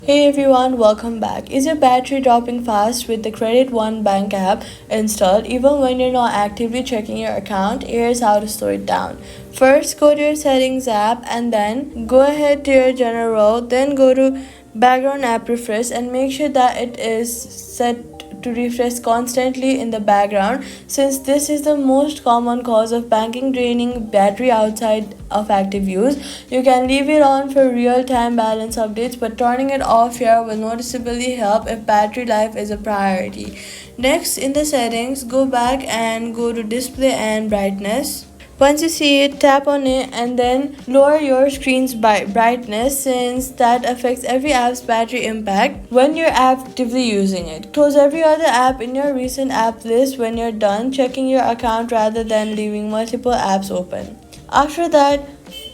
Hey everyone, welcome back. Is your battery dropping fast with the Credit One Bank app installed even when you're not actively checking your account? Here's how to slow it down. First, go to your settings app and then go ahead to your general, then go to background app refresh and make sure that it is set to refresh constantly in the background since this is the most common cause of banking draining battery outside of active use. You can leave it on for real-time balance updates, but turning it off here will noticeably help if battery life is a priority. Next, in the settings, go back and go to display and brightness. Once you see it, tap on it and then lower your screen's brightness since that affects every app's battery impact when you're actively using it. Close every other app in your recent app list when you're done checking your account rather than leaving multiple apps open. After that,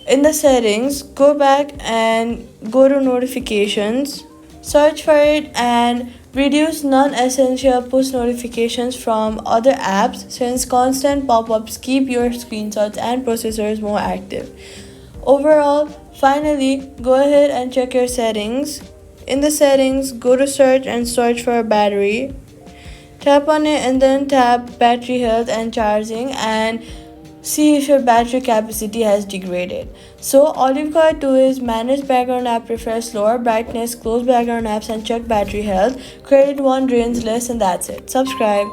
in the settings, go back and go to notifications, search for it and reduce non-essential push notifications from other apps since constant pop-ups keep your screenshots and processors more active. Overall, finally, go ahead and check your settings. In the settings, go to search and search for battery. Tap on it and then tap battery health and charging and see if your battery capacity has degraded. So all you've got to do is manage background app refresh, lower brightness, close background apps and check battery health. Credit One drains less and that's it. Subscribe.